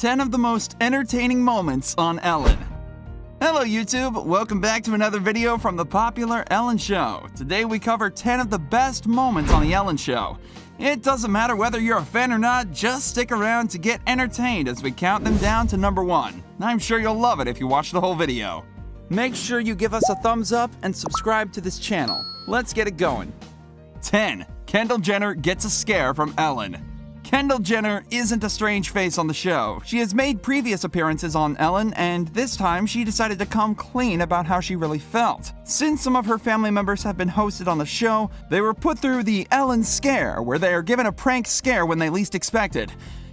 10 of the most entertaining moments on Ellen. Hello YouTube, welcome back to another video from the popular Ellen Show. Today we cover 10 of the best moments on the Ellen Show. It doesn't matter whether you're a fan or not, just stick around to get entertained as we count them down to number 1. I'm sure you'll love it if you watch the whole video. Make sure you give us a thumbs up and subscribe to this channel. Let's get it going. 10. Kendall Jenner gets a scare from Ellen. Kendall Jenner isn't a strange face on the show. She has made previous appearances on Ellen, and this time she decided to come clean about how she really felt. Since some of her family members have been hosted on the show, they were put through the Ellen scare, where they are given a prank scare when they least expect it.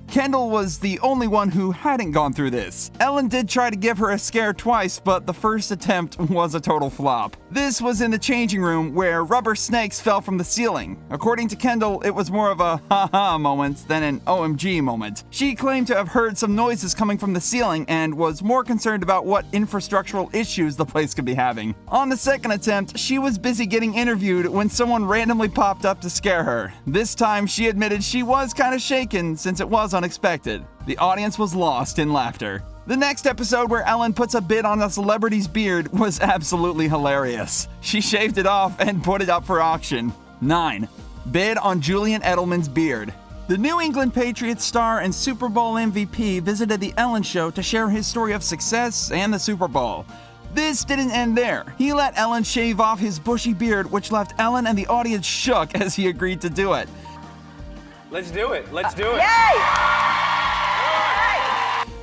Kendall was the only one who hadn't gone through this. Ellen did try to give her a scare twice, but the first attempt was a total flop. This was in the changing room where rubber snakes fell from the ceiling. According to Kendall, it was more of a ha-ha moment than an OMG moment. She claimed to have heard some noises coming from the ceiling and was more concerned about what infrastructural issues the place could be having. On the second attempt, she was busy getting interviewed when someone randomly popped up to scare her. This time, she admitted she was kind of shaken since it was unexpected. The audience was lost in laughter. The next episode where Ellen puts a bid on a celebrity's beard was absolutely hilarious. She shaved it off and put it up for auction. 9. Bid on Julian Edelmans' beard. The New England Patriots star and Super Bowl MVP visited the Ellen Show to share his story of success and the Super Bowl. This didn't end there. He let Ellen shave off his bushy beard, which left Ellen and the audience shook as he agreed to do it. Let's do it. Let's do it. Yay!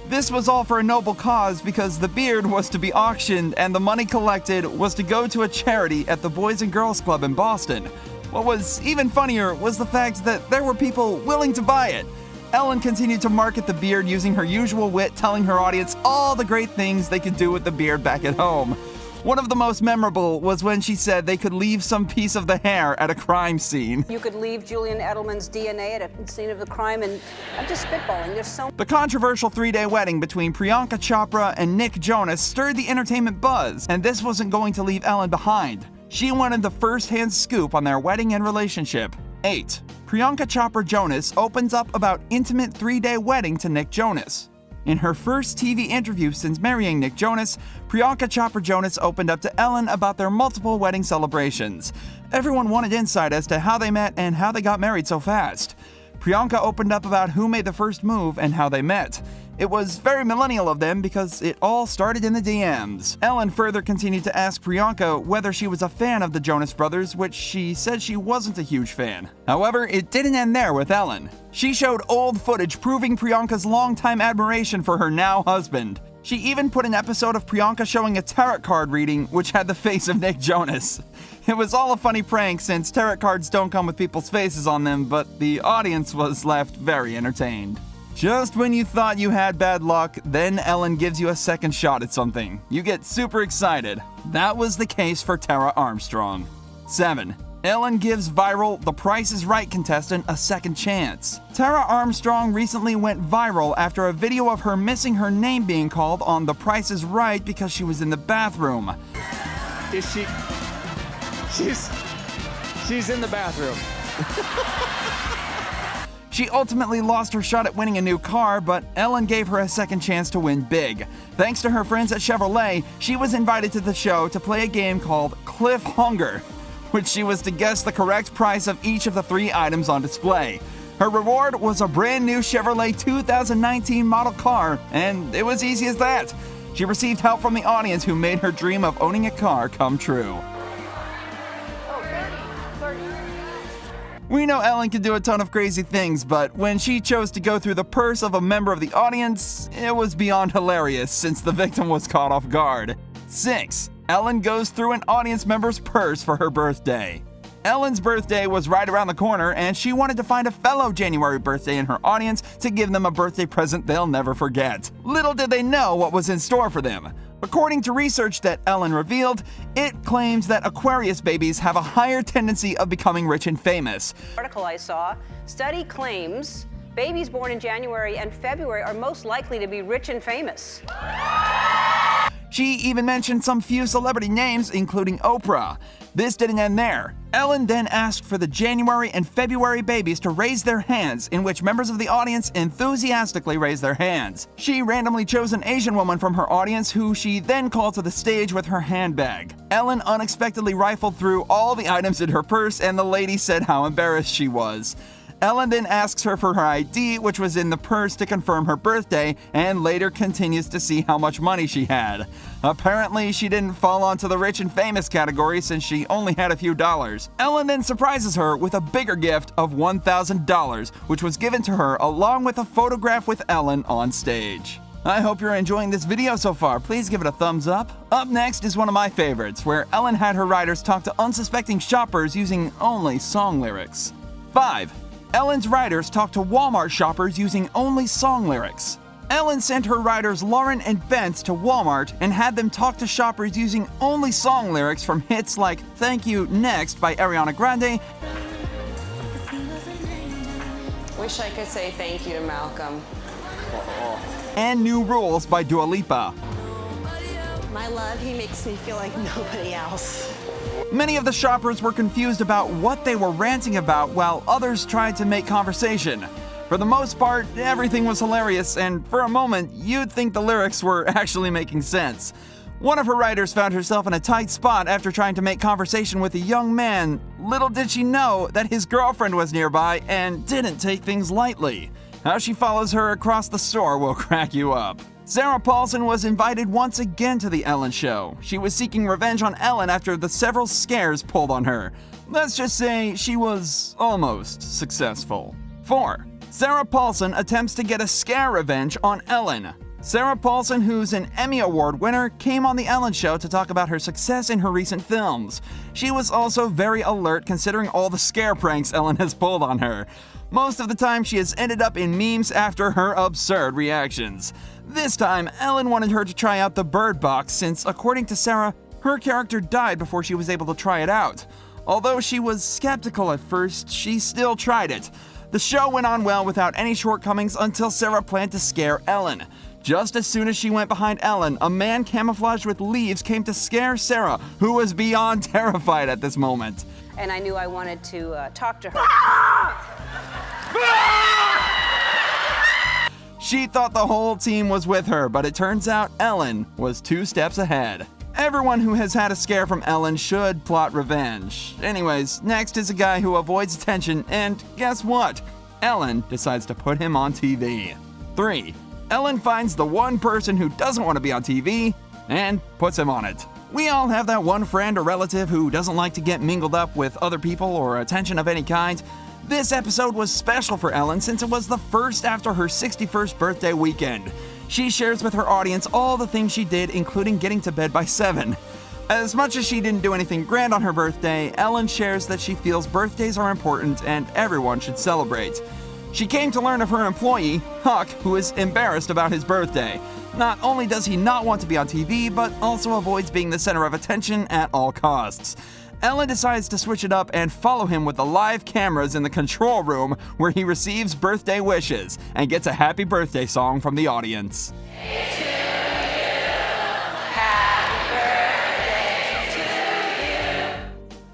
This was all for a noble cause because the beard was to be auctioned and the money collected was to go to a charity at the Boys and Girls Club in Boston. What was even funnier was the fact that there were people willing to buy it. Ellen continued to market the beard using her usual wit, telling her audience all the great things they could do with the beard back at home. One of the most memorable was when she said they could leave some piece of the hair at a crime scene. You could leave Julian Edelmans' DNA at a scene of the crime, and I'm just spitballing. There's so. The controversial 3-day wedding between Priyanka Chopra and Nick Jonas stirred the entertainment buzz, and this wasn't going to leave Ellen behind. She wanted the first-hand scoop on their wedding and relationship. 8. Priyanka Chopra Jonas opens up about intimate 3-day wedding to Nick Jonas. In her first TV interview since marrying Nick Jonas, Priyanka Chopra Jonas opened up to Ellen about their multiple wedding celebrations. Everyone wanted insight as to how they met and how they got married so fast. Priyanka opened up about who made the first move and how they met. It was very millennial of them because it all started in the DMs. Ellen further continued to ask Priyanka whether she was a fan of the Jonas Brothers, which she said she wasn't a huge fan. However, it didn't end there with Ellen. She showed old footage proving Priyanka's longtime admiration for her now husband. She even put an episode of Priyanka showing a tarot card reading which had the face of Nick Jonas. It was all a funny prank since tarot cards don't come with people's faces on them, but the audience was left very entertained. Just when you thought you had bad luck, then Ellen gives you a second shot at something. You get super excited. That was the case for Tara Armstrong. 7. Ellen gives viral The Price is Right contestant a second chance. Tara Armstrong recently went viral after a video of her missing her name being called on The Price is Right because she was in the bathroom. Is she? She's in the bathroom. She ultimately lost her shot at winning a new car, but Ellen gave her a second chance to win big. Thanks to her friends at Chevrolet, she was invited to the show to play a game called Cliff Hunger, which she was to guess the correct price of each of the 3 items on display. Her reward was a brand new Chevrolet 2019 model car, and it was easy as that. She received help from the audience who made her dream of owning a car come true. We know Ellen can do a ton of crazy things, but when she chose to go through the purse of a member of the audience, it was beyond hilarious since the victim was caught off guard. 6. Ellen goes through an audience member's purse for her birthday. Ellen's birthday was right around the corner, and she wanted to find a fellow January birthday in her audience to give them a birthday present they'll never forget. Little did they know what was in store for them. According to research that Ellen revealed, it claims that Aquarius babies have a higher tendency of becoming rich and famous. Article I saw, study claims babies born in January and February are most likely to be rich and famous. She even mentioned some few celebrity names, including Oprah. This didn't end there. Ellen then asked for the January and February babies to raise their hands, in which members of the audience enthusiastically raised their hands. She randomly chose an Asian woman from her audience, who she then called to the stage with her handbag. Ellen unexpectedly rifled through all the items in her purse, and the lady said how embarrassed she was. Ellen then asks her for her ID, which was in the purse, to confirm her birthday, and later continues to see how much money she had. Apparently, she didn't fall onto the rich and famous category since she only had a few dollars. Ellen then surprises her with a bigger gift of $1,000, which was given to her along with a photograph with Ellen on stage. I hope you're enjoying this video so far. Please give it a thumbs up. Up next is one of my favorites, where Ellen had her writers talk to unsuspecting shoppers using only song lyrics. 5. Ellen's writers talked to Walmart shoppers using only song lyrics. Ellen sent her writers Lauren and Bent to Walmart and had them talk to shoppers using only song lyrics from hits like Thank You Next by Ariana Grande. Wish I could say thank you to Malcolm. And New Rules by Dua Lipa. My love, he makes me feel like nobody else. Many of the shoppers were confused about what they were ranting about, while others tried to make conversation. For the most part, everything was hilarious, and for a moment, you'd think the lyrics were actually making sense. One of her writers found herself in a tight spot after trying to make conversation with a young man. Little did she know that his girlfriend was nearby and didn't take things lightly. How she follows her across the store will crack you up. Sarah Paulson was invited once again to the Ellen Show. She was seeking revenge on Ellen after the several scares pulled on her. Let's just say she was almost successful. 4. Sarah Paulson attempts to get a scare revenge on Ellen. Sarah Paulson, who's an Emmy Award winner, came on the Ellen Show to talk about her success in her recent films. She was also very alert considering all the scare pranks Ellen has pulled on her. Most of the time, she has ended up in memes after her absurd reactions. This time, Ellen wanted her to try out the bird box since, according to Sarah, her character died before she was able to try it out. Although she was skeptical at first, she still tried it. The show went on well without any shortcomings until Sarah planned to scare Ellen. Just as soon as she went behind Ellen, a man camouflaged with leaves came to scare Sarah, who was beyond terrified at this moment. And I knew I wanted to talk to her. She thought the whole team was with her, but it turns out Ellen was 2 steps ahead. Everyone who has had a scare from Ellen should plot revenge. Anyways, next is a guy who avoids attention, and guess what? Ellen decides to put him on TV. 3. Ellen finds the one person who doesn't want to be on TV and puts him on it. We all have that one friend or relative who doesn't like to get mingled up with other people or attention of any kind. This episode was special for Ellen since it was the first after her 61st birthday weekend. She shares with her audience all the things she did, including getting to bed by 7. As much as she didn't do anything grand on her birthday, Ellen shares that she feels birthdays are important and everyone should celebrate. She came to learn of her employee, Huck, who is embarrassed about his birthday. Not only does he not want to be on TV, but also avoids being the center of attention at all costs. Ellen decides to switch it up and follow him with the live cameras in the control room, where he receives birthday wishes and gets a happy birthday song from the audience.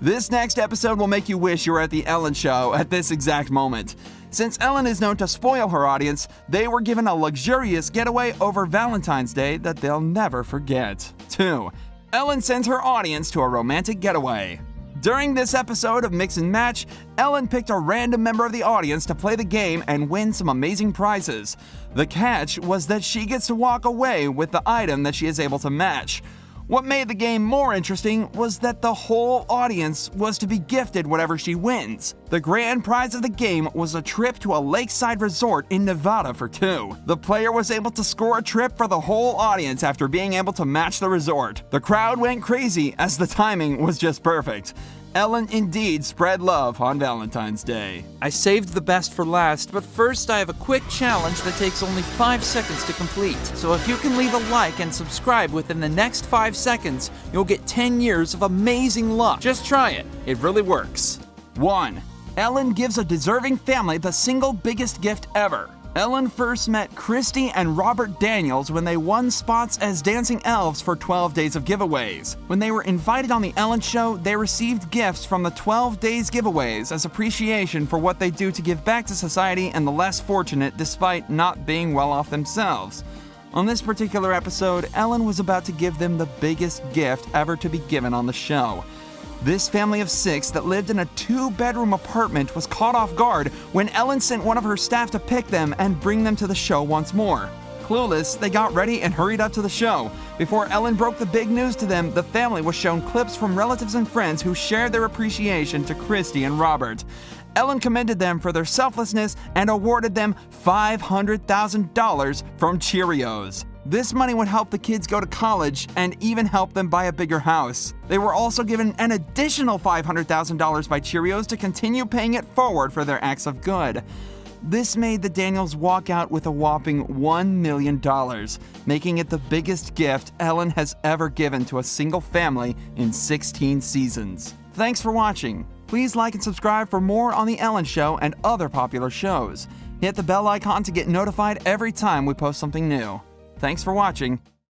This next episode will make you wish you were at the Ellen Show at this exact moment. Since Ellen is known to spoil her audience, they were given a luxurious getaway over Valentine's Day that they'll never forget. 2. Ellen sends her audience to a romantic getaway. During this episode of Mix and Match, Ellen picked a random member of the audience to play the game and win some amazing prizes. The catch was that she gets to walk away with the item that she is able to match. What made the game more interesting was that the whole audience was to be gifted whatever she wins. The grand prize of the game was a trip to a lakeside resort in Nevada for 2. The player was able to score a trip for the whole audience after being able to match the resort. The crowd went crazy as the timing was just perfect. Ellen indeed spread love on Valentine's Day. I saved the best for last, but first I have a quick challenge that takes only 5 seconds to complete. So if you can leave a like and subscribe within the next 5 seconds, you'll get 10 years of amazing luck. Just try it. It really works. 1. Ellen gives a deserving family the single biggest gift ever. Ellen first met Christy and Robert Daniels when they won spots as dancing elves for 12 Days of Giveaways. When they were invited on The Ellen Show, they received gifts from the 12 Days giveaways as appreciation for what they do to give back to society and the less fortunate despite not being well off themselves. On this particular episode, Ellen was about to give them the biggest gift ever to be given on the show. This family of 6 that lived in a 2-bedroom apartment was caught off guard when Ellen sent one of her staff to pick them and bring them to the show once more. Clueless, they got ready and hurried up to the show. Before Ellen broke the big news to them, the family was shown clips from relatives and friends who shared their appreciation to Christy and Robert. Ellen commended them for their selflessness and awarded them $500,000 from Cheerios. This money would help the kids go to college and even help them buy a bigger house. They were also given an additional $500,000 by Cheerios to continue paying it forward for their acts of good. This made the Daniels walk out with a whopping $1 million, making it the biggest gift Ellen has ever given to a single family in 16 seasons. Thanks for watching. Please like and subscribe for more on The Ellen Show and other popular shows. Hit the bell icon to get notified every time we post something new. Thanks for watching.